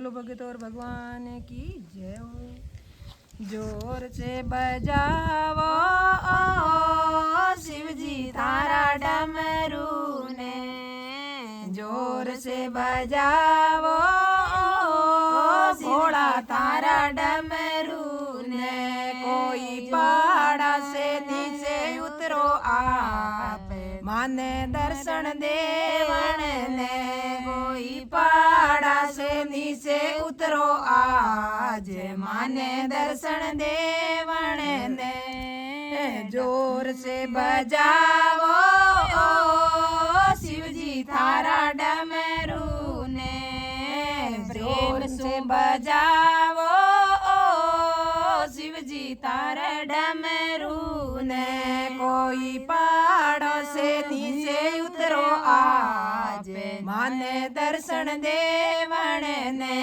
बोलो भगत और भगवान की जय हो। जोर से बजावो शिव जी थारा डमरू ने, जोर से बजावो भोला थारा डमरू ने। कोई पहाड़ा से नीचे उतरो आप माने दर्शन देवन ने। कोई पहाड़ा से नीचे उतरो आज माने दर्शन देवन ने। जोर से बजावो शिव जी थारा डमरू ने, प्रेम से बजावो शिव जी थारा डमरू ने। कोई पहाड़ों से नीचे उतरो आज माने दर्शन देवन ने।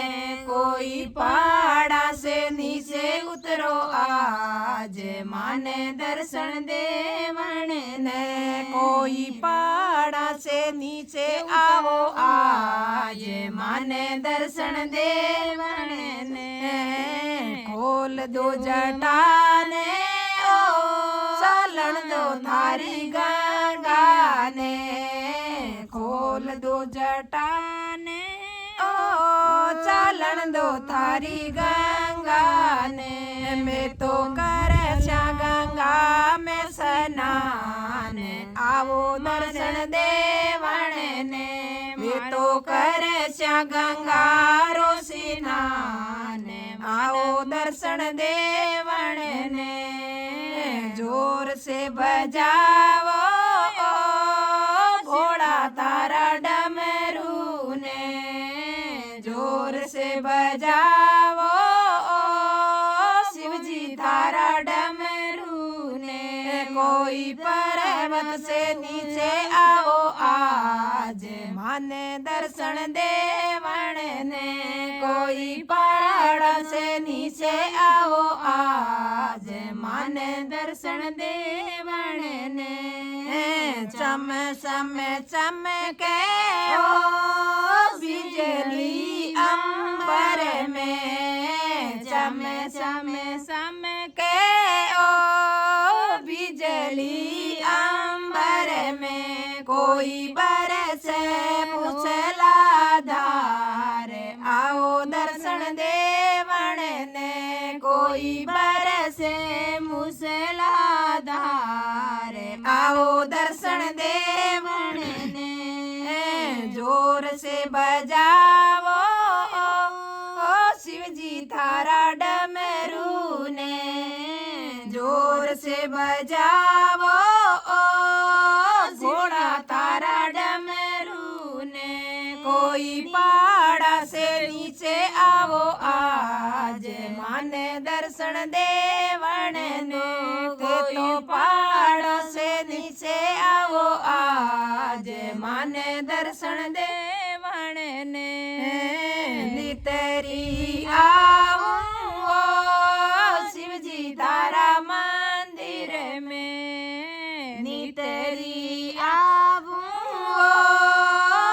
कोई पहाड़ा से नीचे उतरो आज माने दर्शन देवन ने। कोई पहाड़ा से नीचे आओ आज माने दर्शन देवन ने। खोल दो जटाने चालन दो थारी गंगा ने। खोल दो जटाने चालन दो थारी गंगा ने। मैं तो कर गंगा में स्नान आवो दर्शन देवन ने। मैं तो कर गंगा रो स्नान आओ दर्शन देवन ने। जोर से बजावो घोड़ा तारा डमरू ने। जोर से बजावो शिव जी थारा डमरू ने। कोई पर्वत से नीचे आओ आज माने दर्शन देवन ने। कोई पहाड़ से नीचे आओ आज माने दर्शन देवन ने। चम चम चमके ओ बिजली अंबर में। चम चम चमके ओ बिजली अंबर में। कोई बरस मूसलाधार आओ दर्शन देवन ने। कोई बरस मूसलाधार आओ दर्शन देवन ने। जोर से बजावो शिव जी थारा डमरू ने। जोर से बजावो घोड़ा तारा डमरू ने। कोई पहाड़ा से नीचे आओ आज माने दर्शन देवन ने। तो पहाड़ से नीचे आओ आज माने दर्शन देवन ने। नितरी आओ शिव जी तारा मंदिर में। नितरी आओ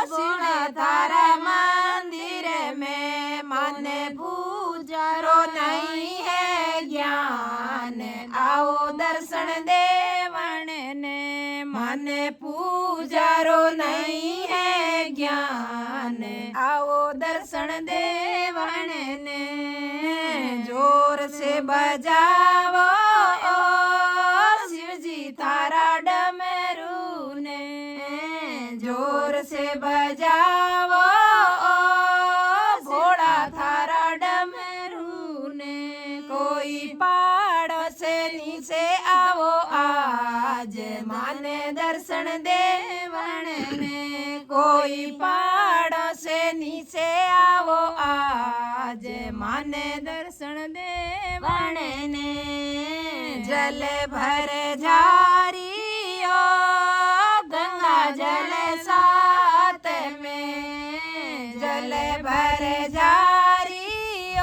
शिव तारा मंदिर में। माने पूजारो नहीं है ज्ञान आओ दर्शन देवन ने। माने पूजारो नहीं है ज्ञान आओ दर्शन देवन ने। जोर से बजावो शिव जी थारा डमरू ने। जोर से बजावो घोड़ा थारा डमरू ने। कोई पहाड़ से नीचे आओ आज माने दर्शन देवन ने। कोई पहाड़ से नीचे आओ आज माने दर्शन देवन ने। जल भर झारी ओ गंगा जल साथ में। जल भर झारी ओ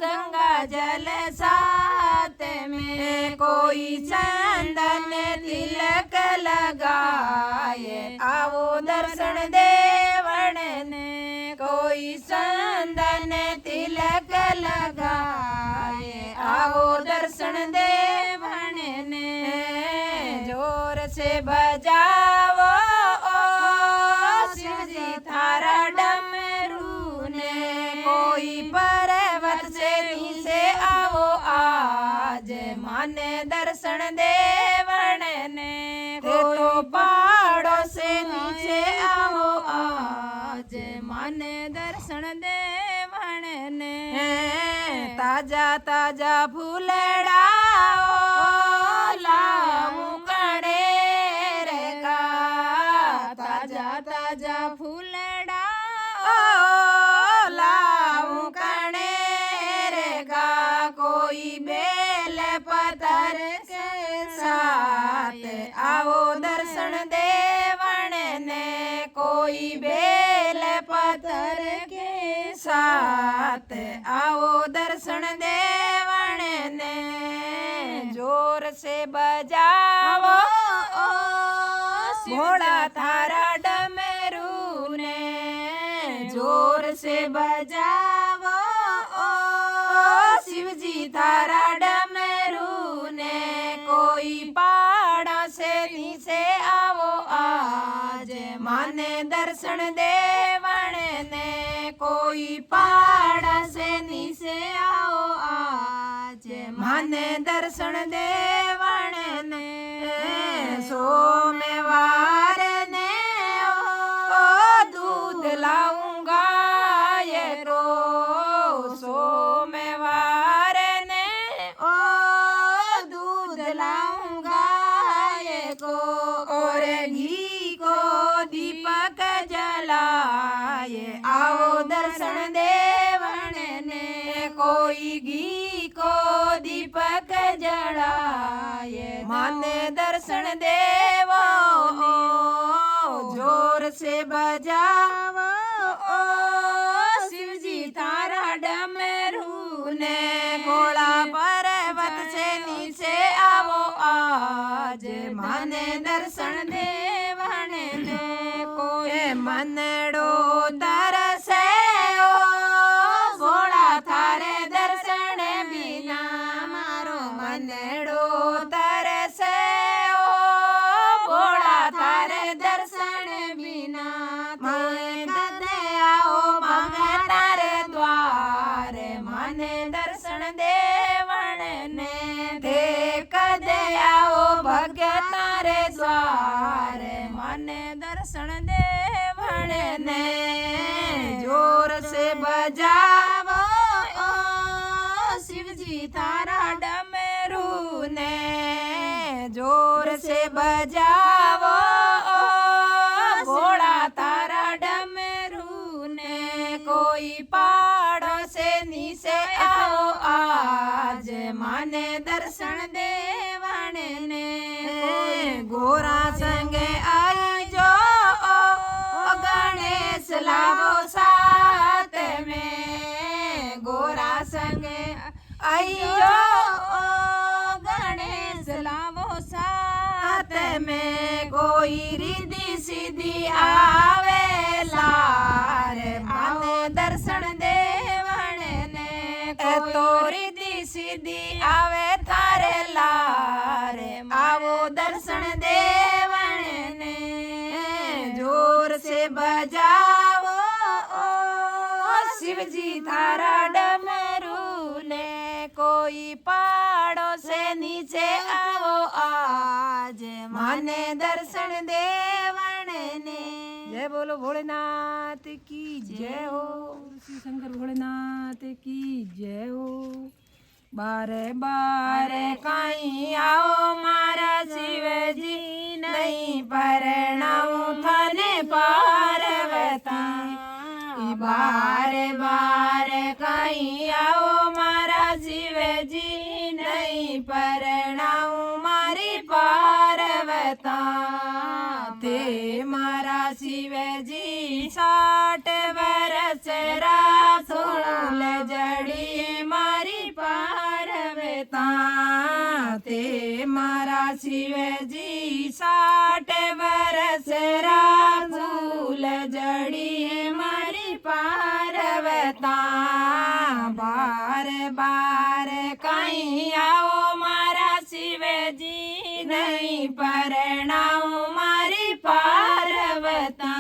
गंगा जल साथ में। कोई चंदन तिलक लगाए आओ दर्शन देवन ने। कोई चंदन कोई पर्वत से नीचे आओ आज माने दर्शन देवण ने तो पहाड़ों से नीचे आओ आज माने दर्शन देवण ने ताजा ताजा फूलड़ा लाऊं कणेर का ताजा ताजा फूलड़ा लाऊं कणेर का कोई बेल पत्थर के साथ आओ दर्शन देवण ने कोई बेल पत्थर के साथ आओ दर्शन देवण ने जोर से बजाओ घोड़ा थारा डमरू ने जोर से बजाओ शिवजी थारा डमरू ने कोई पहाड़ा से नीचे आओ आज माने दर्शन देवण ने कोई पहाड़ा से नीचे आओ आज माने दर्शन देवण ने सोमवार ने दूध लाऊंगा ये रो सोमवार ने दूध लाऊंगा ये को और घी को दीपक जलाए आओ दर्शन देवण ने कोई घी को दीपक जलाए माने दर्शन देवो जोर से बजाओ शिवजी थारा डमरू ने गोला पर्वत से नीचे आओ आज माने दर्शन देवण ने कोई मनड़ो तरसे गोला थारे दर्शन बिना मारो मनड़ो तरसे गोला थारे दर्शन बिना आओ मांगे तारे द्वार माने दर्शन देवण ने देख दे आओ भगत तारे द्वार माने दर्शन देवण ने जोर से बजाओ शिवजी थारा डमरू ने जोर से बजाओ घोड़ा तारा डमरू ने कोई पहाड़ों से नीचे आओ आज माने दर्शन देवण ने गोरा संगे आई जो गणेश लाओ साथ में गोरा संगे आई जो गणेश लाओ साथ में कोई रिद्धि सीधी आवे लार माने दर्शन देवण ने तो रिद्धि सीधी आवे थारे लार आओ दर्शन देवण ने जोर से बजाओ शिवजी थारा डमरू ने कोई पहाड़ों से नीचे आओ आज माने दर्शन देवण ने जय बोलो भोलेनाथ की जय हो श्री शंकर भोलेनाथ की जय हो बारे बारे कहीं आओ मारा शिवजी नहीं परणाऊ थाने पार्वती बारे बारे कहीं आओ मारा शिवजी नहीं परणाऊ मारी पार्वता ते मारा शिवजी 60 वर्ष रासोल जड़ी मारी पार्वता ते मारा शिवजी 60 वर्ष रासोल जड़ी मारी पार्वता बार बार कहीं आओ मारा शिवजी नहीं परणाऊ मारी पार्वता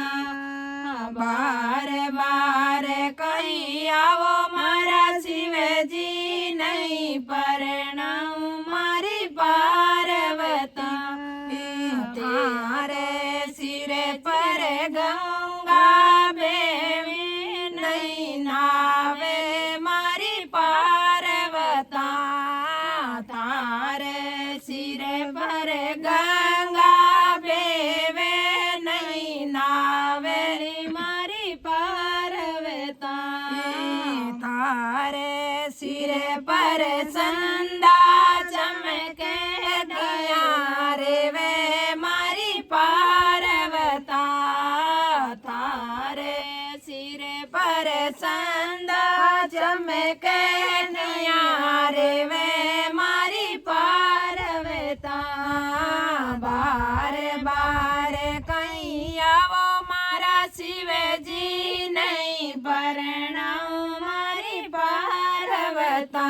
बार बार कहीं पर संदा चमके दया रे वे मारी पार्वता थारे सिर पर संदा चमके दया रे वे मारी पार्वता बार बार कहीं आवो मारा शिवजी नहीं परणाऊ मारी पार्वता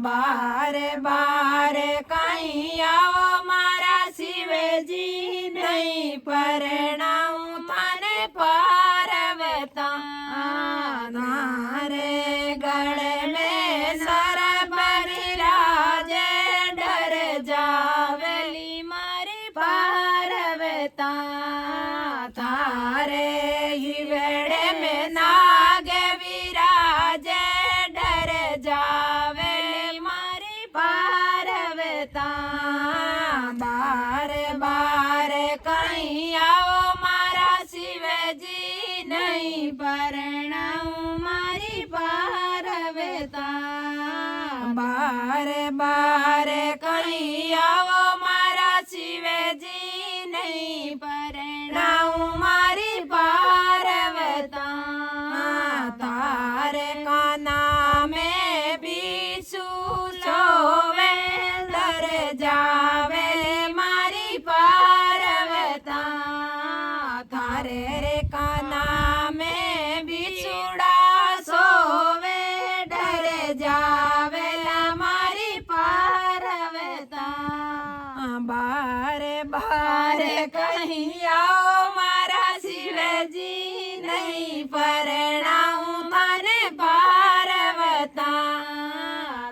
बार बार कहीं आओ मारा शिवजी नहीं परणाऊ थाने पार्वता नारे गले में सर परिराजे डर जावली मारी पार्वता थारे हिवड़े में नाग विराजे डर जावली मारी पार्वता बार बार कहीं आओ मारा शिवजी नहीं परणाऊ मारी पार्वता बार बार कहीं आओ मारा शिवजी नहीं परणाऊ मारी पार्वता तारे काना में बीसू सोवे डर जावे मारी पार्वता थारे रे काना में बिछुड़ा सोवे डर जावे मारी पार्वता बार बार कहीं आओ मारा शिवजी नहीं परणाऊ थाने पार्वता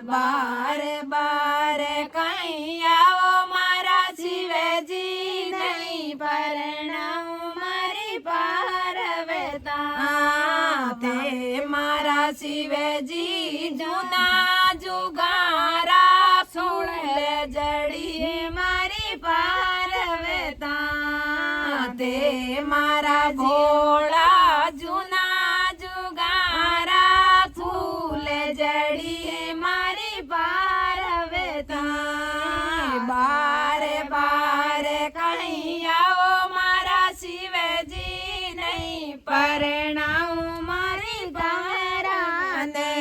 बार बार कहीं आओ मारा शिवजी नहीं परणाऊ मारी पार्वता ते मारा शिवजी जूना जुगारा सुन जड़ी मारी पार्वता ते मारा भोला जूना जुगारा फूल जड़ी मारी पार्वता बार बार कहीं आओ मारा शिवजी नहीं परणाऊ मारी पार्वती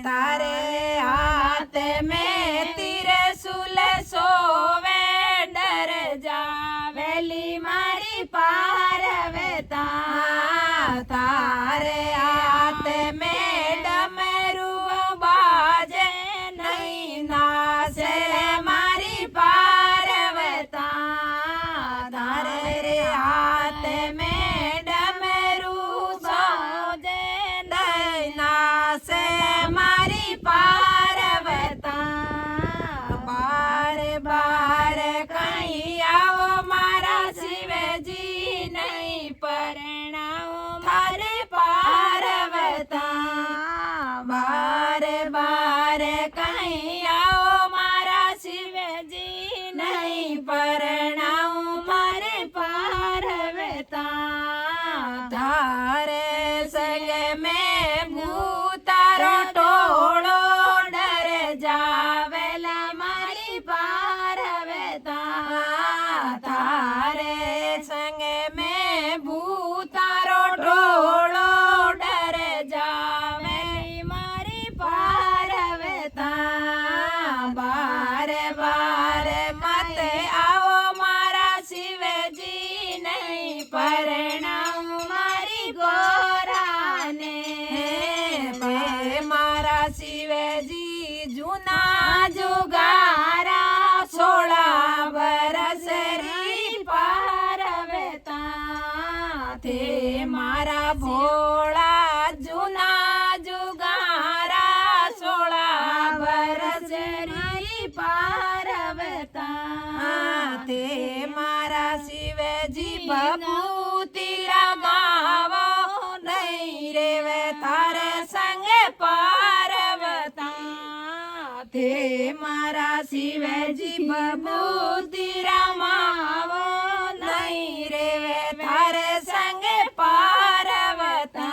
तारे हाथ में त्रिशूल सोवे डर जावेली मारी पार्वता तारे हाथ में डमरू बाजे नहीं नाचे मारी पार्वता तारे हाथ में डमरू बाजे नहीं नाचे मारी पार्वता बार बार कहीं आओ मारा शिवजी नहीं परणाऊ थारे पार्वता बार बार कहीं आओ मारा शिवजी नहीं परणाऊ मारे पार्वता थारे संग में भूतारो टोळो डर जावेला मारी पार्वता थारे संग में भूतारो टोळो डर जावेली मारी पार्वता बार बार मत आओ मारा शिवजी नहीं परणाऊ मारी गोराने मारा शिवजी जूना जुगारा 16 बरस री पार्वता थे मारा भोला जूना जुगारा 16 बरस री पार्वता थे मारा शिवजी बबूती लगावो नहीं रे थारे संग पार्वता थे मारा शिवजी बबूती रमावो नहीं रे थारे संग पार्वता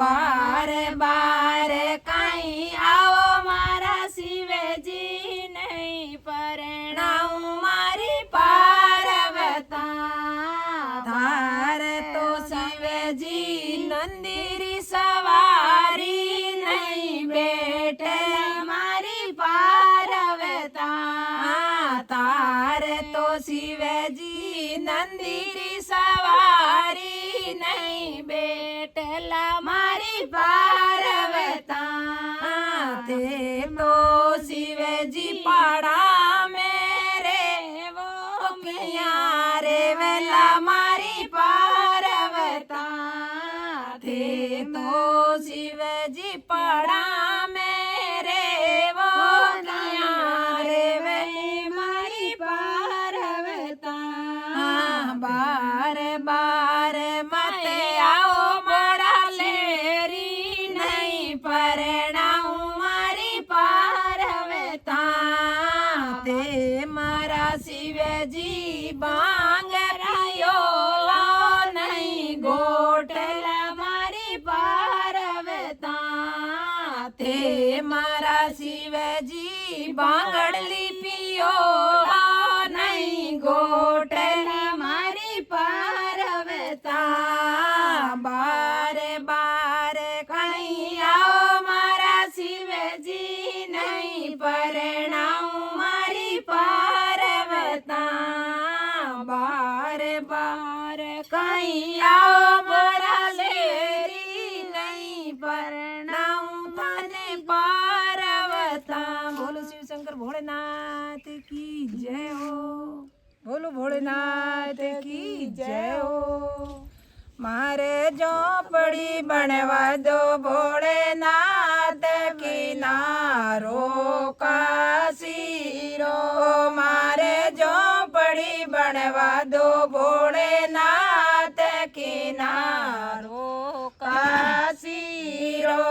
बार बार कहीं पार्वता थे तो शिव जी पाड़ा मेरे वो किया रे वेला मारी पार्वता थे तो शिव जी पाड़ा मेरे वो किया रे वेला मारी पार्वता बार बार मत आओ मारा लेरी नहीं परणाऊ मारी पार्वता ते मारा शिव जी बांग रयो नहीं गोटला मारी पार्वता ते मारा शिव जी बांगड़ली पियो नहीं गोटला मारी पार्वता बार बार कहीं आओ मारा शिव जी नहीं परणाऊ मारी पार्वता बार बार कहीं आओ मारा लेरी नहीं परणाऊ थाने पार्वता। बोलो शिव शंकर भोलेनाथ की जय हो। बोलो भोलेनाथ की जय हो। मारे झोपड़ी बनवा दो भोलेनाथ किनारो काशीरो मारे झोपड़ी बनवा दो भोलेनाथ किनारो काशीरो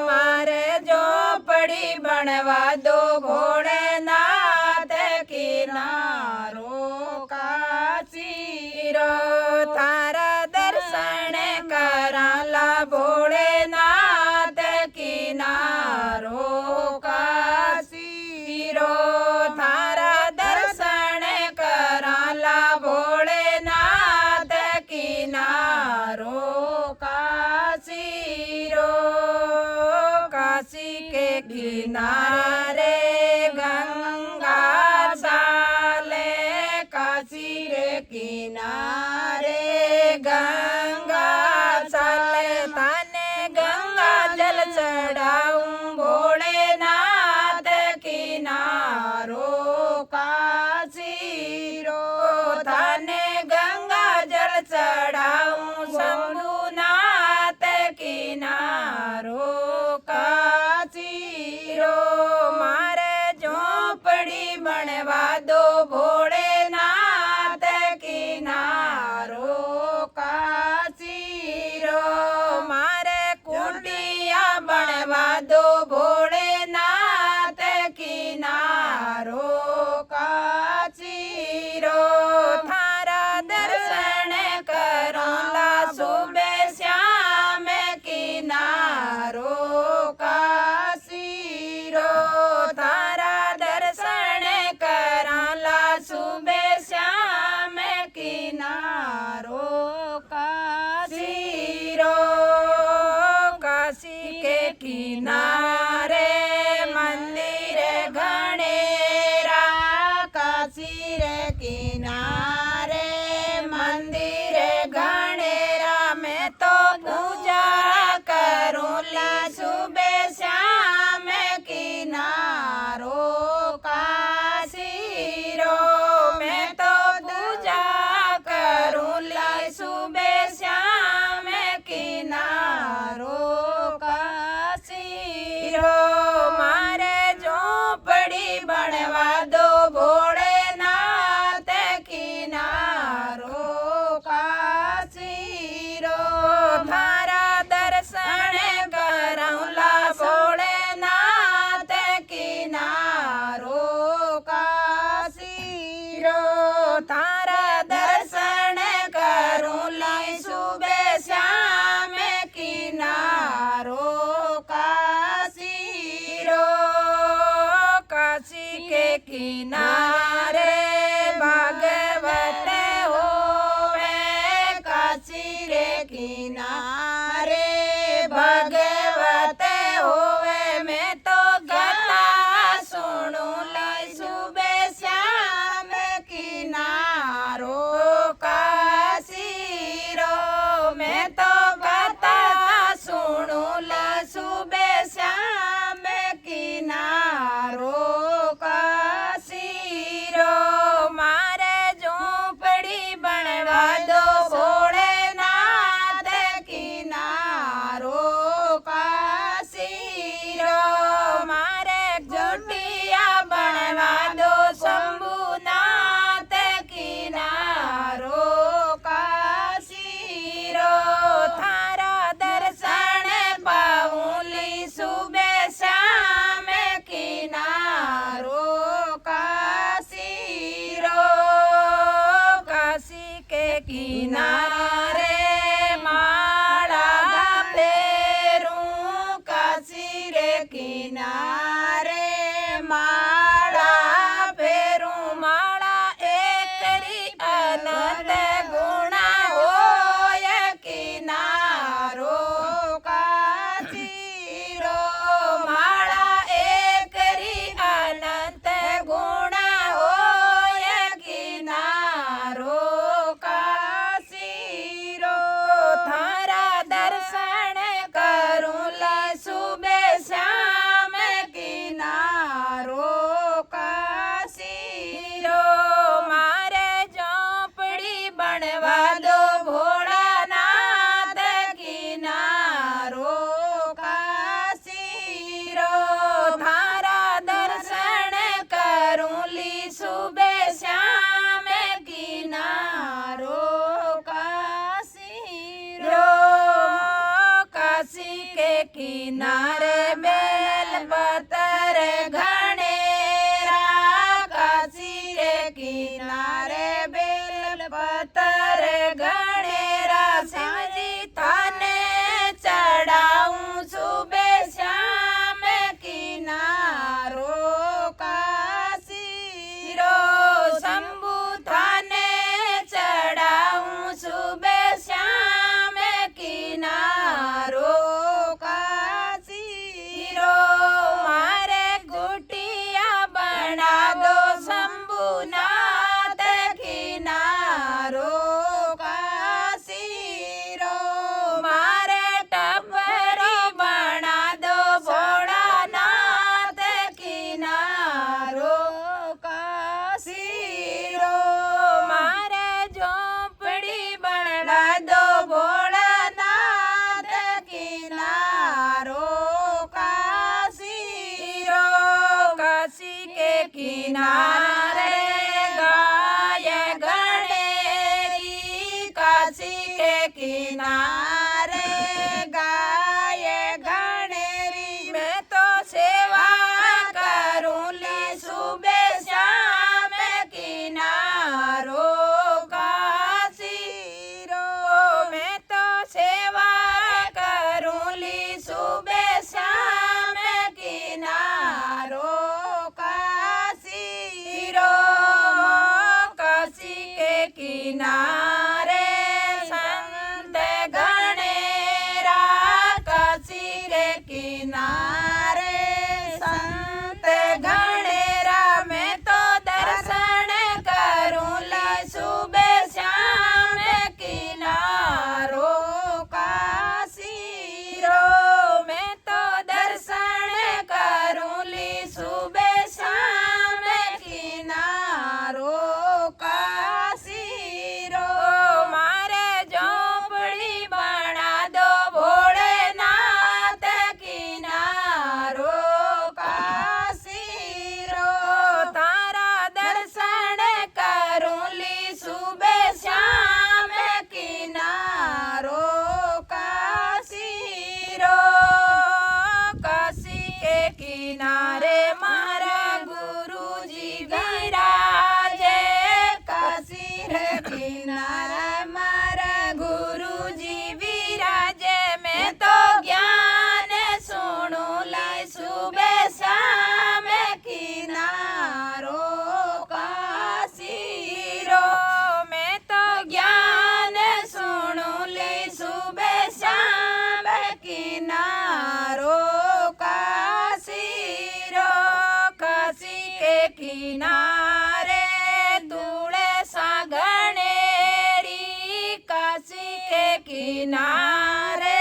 मारे झोपड़ी बनवा दो भोलेनाथ किनारो काशीरो थारा दर्शन कराला भोलेनाथ किनारो काशीरो थारा दर्शन कराला भोलेनाथ किनारो काशीरो काशी के किनारे गंगा साले काशी रे किनारे गंगा साले ताने गंगा जल चढ़ाऊं भोलेनाथ किनारो काशीरो थाने गंगा जल चढ़ाऊं शंभुनाथ किनारो काशीरो मारे झोपड़ी बनवा दो भोलेनाथ किनारो काशीरो मारे कुटिया बनवा दो भोलेनाथ किनारो काशीरो थारा दर्शन करोला सुबह श्याम किनारो काशीरो थारा दर्शन कराला सुबह श्याम किनारो काशीरो काशी के किनारे मंदिर घनेरा काशी रे किनारे मंदिर घनेरा में तो पूजा करूँला सुबह श्याम किनारो काशीरो मैं तो पूजा करूँला सुबह श्याम किनारो काशी किनारे बेल पतर घनेरा काशी के किनारे बेल पतर घनेरा शिवजी थाने चढ़ाऊं सुबह शाम किनारो काशी रो शंभु थाने चढ़ाऊं सुबह शाम किनारो काशी रो मारे गुटिया बना दो शंभुनाथ किनारो काशी रो मारे टपरी बना दो भोलानाथ किनारो काशी रो मारे झोपड़ी बना दो भोलानाथ किनारो काशी रो काशी के किनारे गाय गणेरी काशी के किनारे गाय गणेरी मैं तो सेवा करूं ली सुबह शाम किनारो काशी रो मैं तो सेवा करूं ली सुबह शाम किनारो काशी रो काशी के किनारे संत गणेरा काशी के किनारे संत गणेरा मैं तो दर्शन करूं ली सुबह शाम किनारो काशी रो मैं तो दर्शन करूं ली सुबह शाम किनारो काशी रो मारे झोपड़ी बना दो भोलेनाथ किनारो काशी रो तारा दर्शन करूं ली सुबह शाम किनारो काशी रो काशी के किनारे मारा गुरुजी विराजे काशी रे किनारे मारा गुरुजी विराजे मैं तो ज्ञान सुनू लाई सुबह शाम किनारो काशी रो मैं तो ज्ञान सुनू ली सुबह शाम किनारो काशी रो काशी के किनारे दूड़े सा गणेरी काशी के किनारे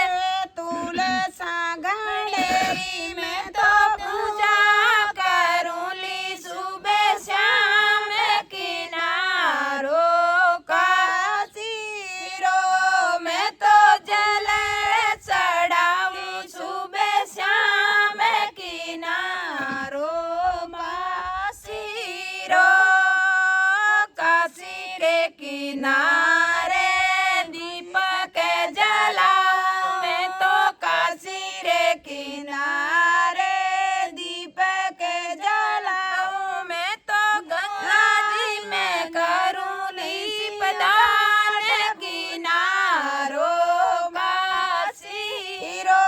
तुलसा गणेरी मैं तो पूजा करूं ली सुबह शाम किनारो काशी रो मैं तो जल चढ़ाऊं सुबह शाम किनारो काशी रो काशी के किनारे दीपक जलाऊं मैं तो काशी रे किनारे दीपक जलाऊं मैं तो गंगा जी में करूं ली सिपदान किनारो काशी रो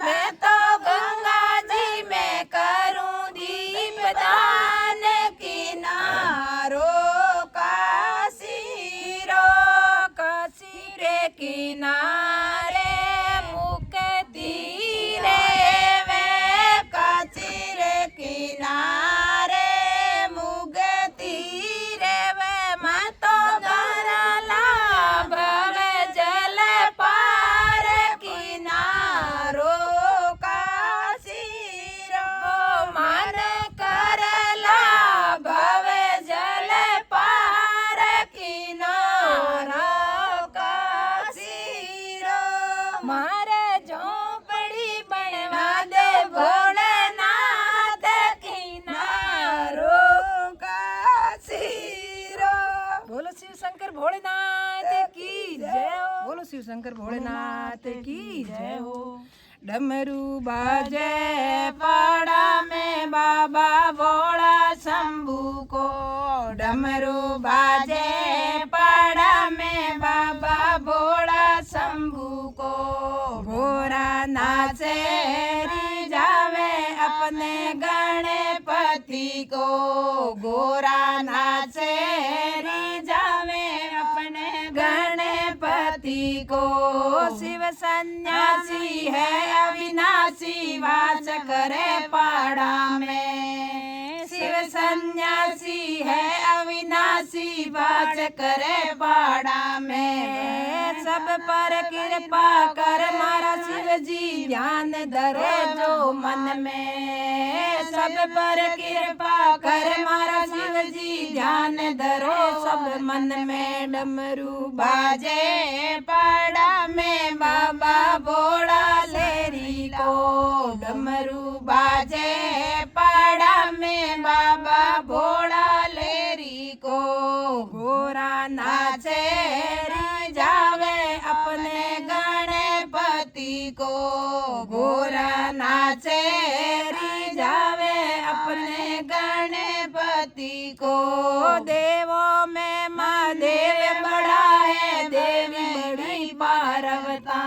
मैं तो गंगा जी में करूं दीपदान किनारो काशी रो काशी रे किनारे मुक्ति रे वे काशी रे किनारे मुक्ति रे वे मैं तो गरला भव जल पार किनारो काशी रो मन करला भव जल पार किनारो काशी रो मारे झोपड़ी बनवा दे भोलेनाथ किनारो काशी रो बोलो शिव शंकर भोलेनाथ की जय हो बोलो शिव शंकर भोलेनाथ की जय हो डमरू बाजे पाड़ा में बाबा भोला शंभू को। डमरू बाजे पाड़ा में बाबा भोला शंभू को। घोड़ा नाचे रिझावे अपने गणपति को। घोड़ा नाचे रिझावे अपने गणपति को। शिव सन्यासी है अविनाशी वास करे पाड़ा में। शिव सन्यासी है अविनाशी वास करे पाड़ा में। सब पर कृपा कर मारा शिव जी ध्यान धरे जो मन में। सब पर कृपा कर मारा शिव जी ध्यान धरो सब मन में। डमरू बाजे पाड़ा में बाबा भोला लेरी को। डमरू बाजे पाड़ा में बाबा भोला लेरी को। घोड़ा नाचे रिझावे अपने गणपति को। घोड़ा नाचे रिझावे अपने गणपति को। देवों में महादेव बड़ा है देवी बड़ी पार्वता।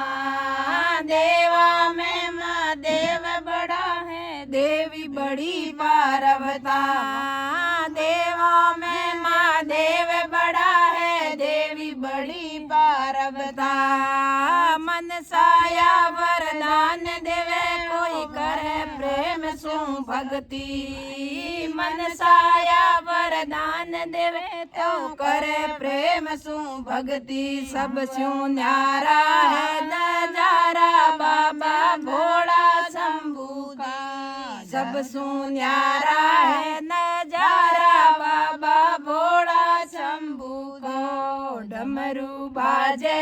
देवा में महादेव बड़ा है देवी बड़ी पार्वता। देवा में महादेव बड़ा है देवी बड़ी पार्वता। मन साया वरदान देवे कोई करे प्रेम सु भक्ति। मन साया वरदान देवे तो करे प्रेम सु भक्ति। सब सु न्यारा है नजारा बाबा भोला शंभू का। सब सु न्यारा है नजारा बाबा भोला शंभू को। डमरू बाजे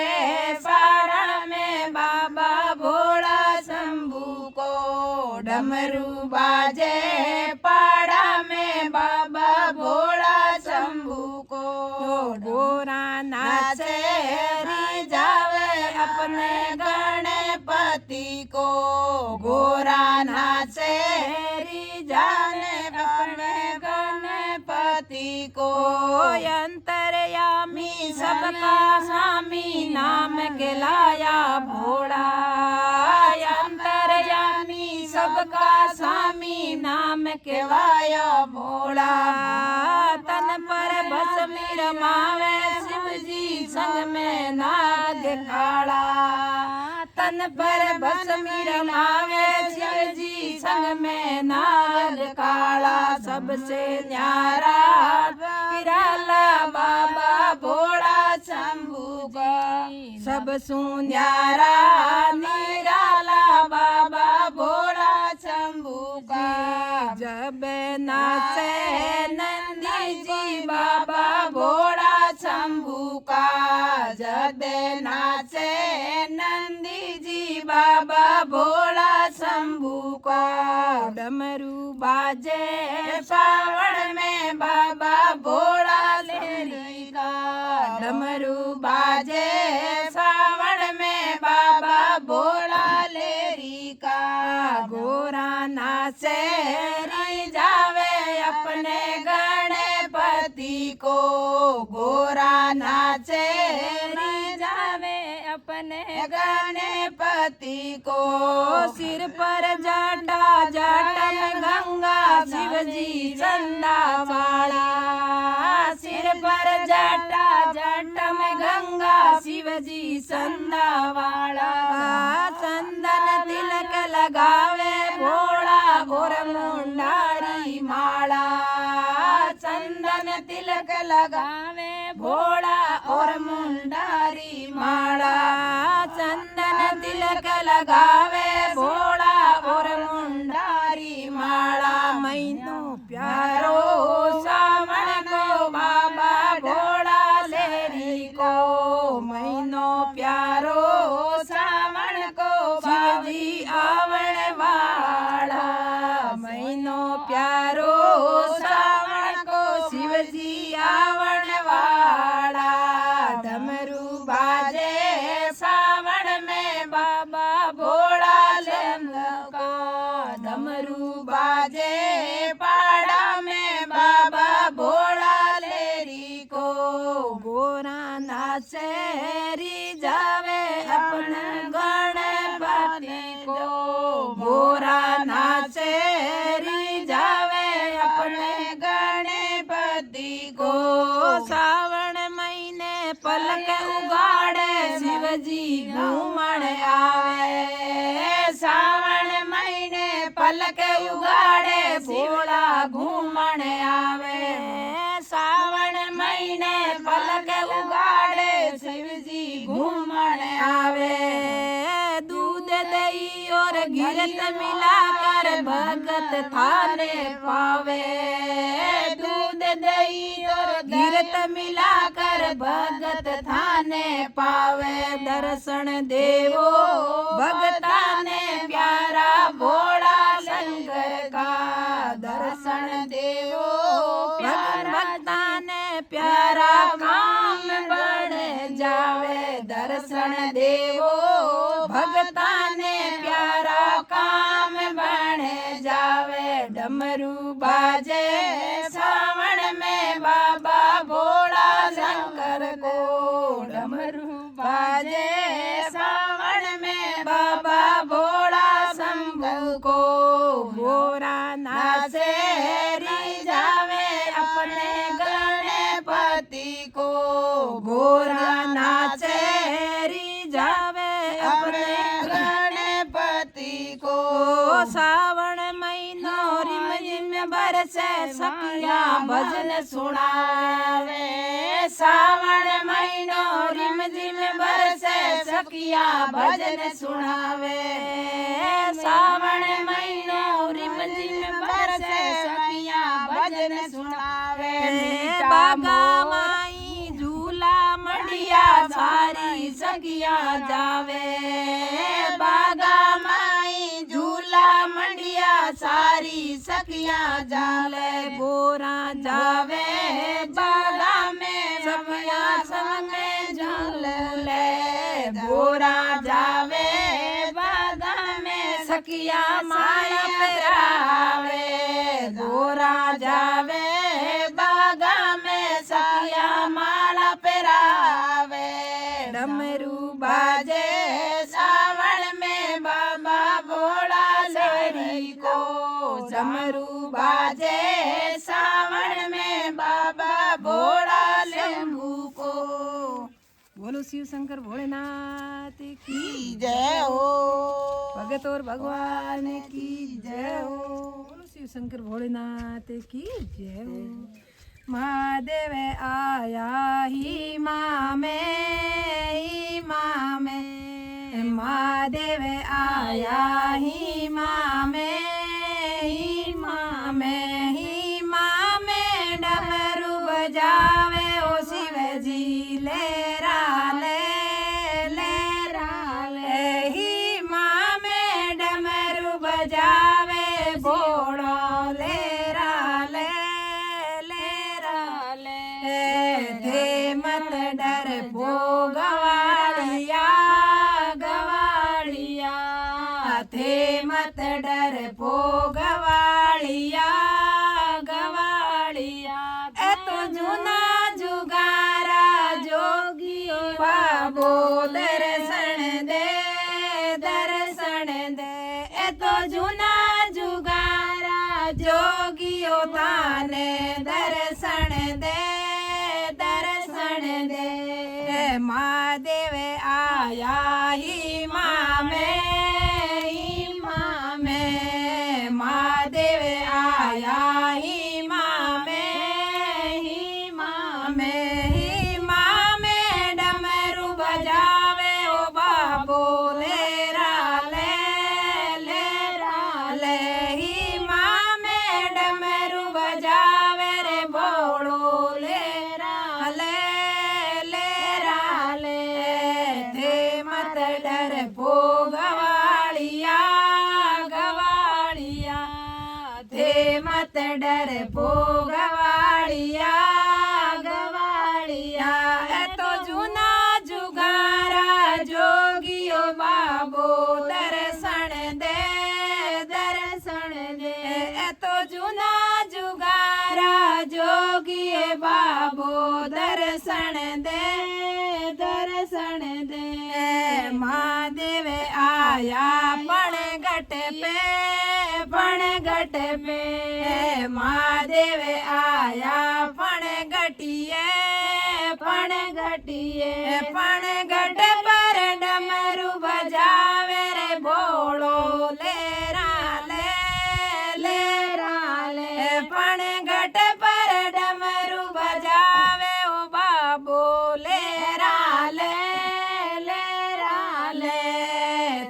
पाड़ा में बाबा भोला शंभू को। डमरू बाजे पाड़ा में बाबा भोला शंभू को। घोड़ा नाचे रिझावे अपने गणपति को। घोड़ा नाचे रिझावे अपने गणपति को। अंतर्यामी सबका स्वामी नाम कहलाया भोला। अंतर्यामी सबका स्वामी नाम कहलाया भोला। तन पर भस्मी रमावे शिव जी संग में नाग काला। तन पर भस्मी रमावे शिव जी संग में नाग काला। सबसे न्यारा निराला बाबा भोला शंभू का। सब सु न्यारा निराला बाबा भोला शंभू का। जब नाचे नंदी जी बाबा भोला शंभू का। जब नाचे नंदी जी बाबा भोला शंभू का। डमरू बाजे सावन में बाबा भोला लेरी का। डमरू बाजे सावन में बाबा भोला लेरी का। घोड़ा नाचे रिझावे अपने गणपति को। घोड़ा नाचे रिझावे अपने गणपति को। सिर पर जटा जटा में गंगा शिव जी चंदा वाला। सिर पर जटा जटा में गंगा शिव जी चंदा वाला। चंदन तिलक लगावे भोला और मुंडारी माला। चंदन तिलक लगावे भोला और मुंडारी माला। चंदन तिलक लगावे भोला और मुंडारी माला। मैनू प्यारो सावन को बाबा भोला लेरी को। मैनो प्यारो सावन को शिव जी आवण वाला। मैनो प्यारो सावन को शिव जी आवण वाला। डमरू बाजे सावन में बाबा भोला ले डमरू बाजे पाड़ा में बाबा भोला लेरी को गोरा नाचे जावे अपन गणपति को गोरा नाचे जावे अपने गणपति को सावन महीने पलक उगाड़े शिवजी घूमण आवे सावन महीने पलक उगाड़े भोला घूमण आवे सावन महीने पलक उगाड़े शिवजी घूमण आवे दूध दही और घिरत मिलाकर भगत थाने पावे दूध दही और घिरत मिलाकर भगत थाने पावे दर्शन देवो भगता ने प्यारा भोला शंकर का दर्शन देवो भगता ने प्यारा काम बन जावे दर्शन देवो भगता ने प्यारा काम बन जावे डमरू बाजे सावन में बाबा भोला शंकर को डमरू बाजे सावन में बाबा भोला शंभू को गोरा नाचे जावे अपने गणपति को गोरा नाचे जावे अपने गणपति को सावन महीनो रिम झिम बरसे सखिया भजन सुनावे सावन महीनो रिम झिम बरसे सखिया भजन सुनावे सावन महीनो रिम झिम बरसे सखिया भजन सुनावे बागा माई झूला मंडिया सारी सखिया जावे बागा माई झूला मंडिया सारी सखिया जाले गोरा जावे बागा में सखिया संग झूले गोरा जावे बागा में सखिया माया पहरावे गोरा जावे बागा में सखिया माला पहरावे डमरू बाजे सावन में बाबा भोला लेरी को डमरू बाजे सावन में बाबा भोला शंभू को बोलो शिव शंकर भोलेनाथ की जय हो भगत और भगवान की जय हो बोलो शिव शंकर भोलेनाथ की जय हो महादेव आया ही माँ में महादेव आया ही माँ में डमरू बजावे ओ शिव जी लेरा ले ही माँ में डमरू बजावे भोड़ो लेरा ले थे मत डर भो गवाड़िया थे मत डर भो गवाड़िया ए तो जुना जुगारा जोगियो बाबो दर्शन दे ए तो जुना जुगारा जोगियो ताने दर्शन दे महादेव आया ही माँ में महादेव आया ही माँ में डमरू बजावे ओ बाबो लेरा ले ही माँ में डमरू बजावे रे भोड़ो लेरा ले थे मत डर भो गवाड़िया थे मत डर भो गवाड़िया तो जुना जुगारा जोगियो बाबो दर्शन दे जूना जुगारा जोगिए बाबो दर्शन दे महादेव आया पण घट पे महादेव आया पण घटिए पण घट पर डमरू बजावे रे भोळो लेरा ले पण घट पर डमरू बजावे ओ बाबो लेरा ले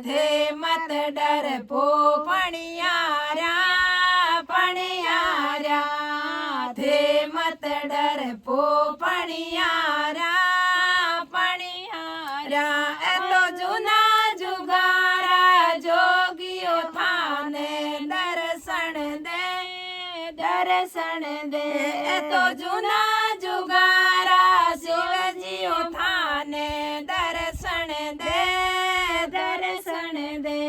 थे मत डर पो पणियारा थे मत डर पो पणियारा ए तो जूना जुगारा जोगियो थाने दर्शन दे ए तो जूना जुगारा शिवजियो थाने दर्शन दे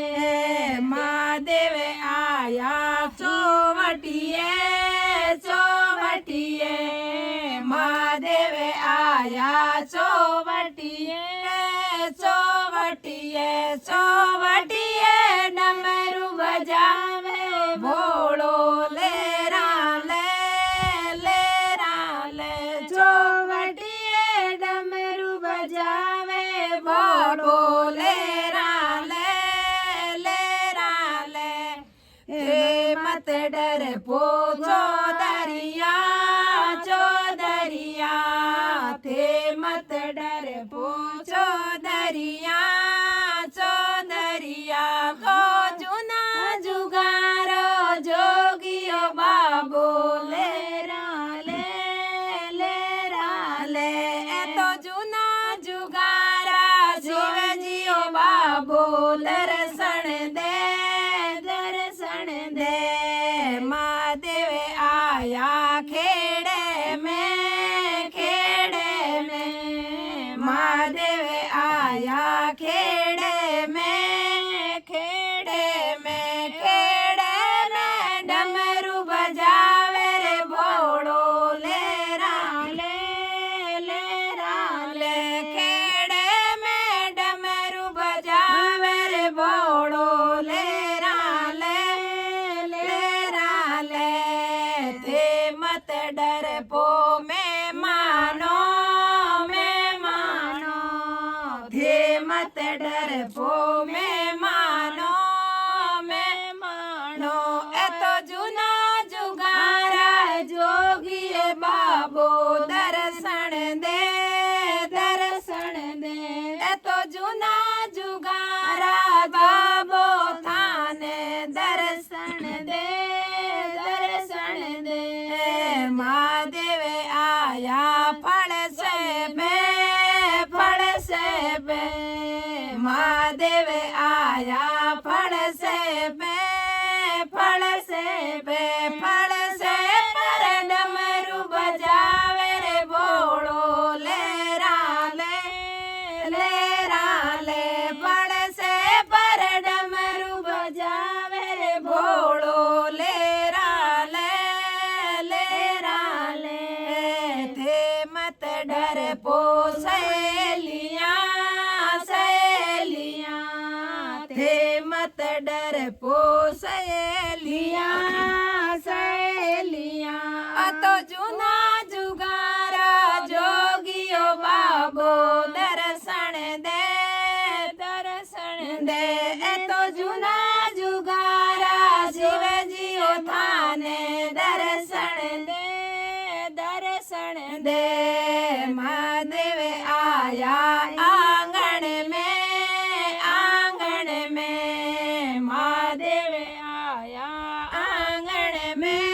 महादेव आया चौवटिए महादेव आया चौवटिए डमरू बजावे भोळो लेरा ले चौवटिए डमरू बजावे भोळो लेरा ले हे मत डर पो चौधरिया थे मत डर पो चौधरिया को जूना जुगारो जोगियो बाबो लेरा ले ए तो जूना जुगारा शिवजियो बाबो दर्शन दे महादेव आया खेड़े में महादेव आया खेड़े में डमरू बजावे रे भोळो लेरा ले खेड़े में डमरू बजावे रे भोळो लेरा ले थे मत डर पो में मानो थे मत डर पो में मानो ए तो जूना जुगारा जोगिए बाबो दर्शन दे ए तो जूना जुगारा बाबो थाने दर्शन दे महादेव आया फड़ से बे महादेव आया फड़ से पर डमरू बजावे रे भोळो लेरा ले फड़ से पर डमरू बजावे रे भोळो लेरा ले थे मत डर पो सहेलियां थे मत डर पो सहेलियां तो जूना जुगारा जोगियो बाबो दर्शन दे तो जूना जुगारा शिवजियो थाने दर्शन दे महादेव आया आंगन में महादेव आया आंगन में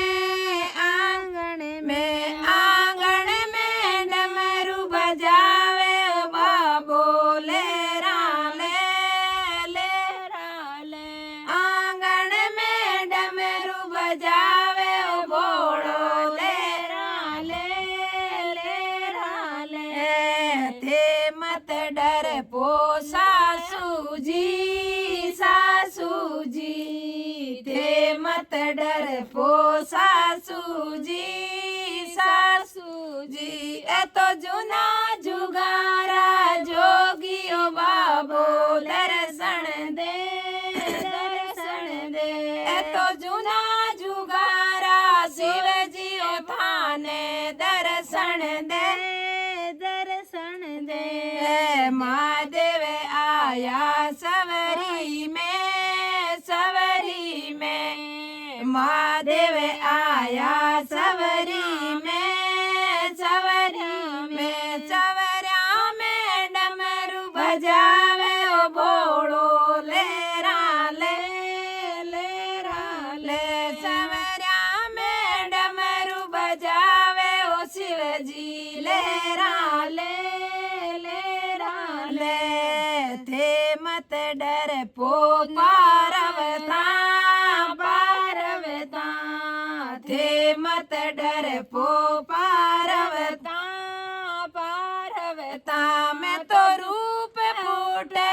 डमरू बजावे बाबो लेरा ले आंगन में डमरू बजावे भोळो लेरा ले थे मत डर पो सासू जी थे मत मत डर पो सासू जी ए तो जूना जुगारा जोगियो बाबो दर्शन दे ए तो जूना जुगारा शिव जी थाने दर्शन दे महादेव आया सवरी में महादेव आया सवरी में सवरिया में डमरू बजावे ओ भोड़ो लेरा ले सवरिया में डमरू बजावे ओ शिव जी लेरा ले थे मत डर पो पारवता थे मत डर पो पारवता मैं तो रूप फूटे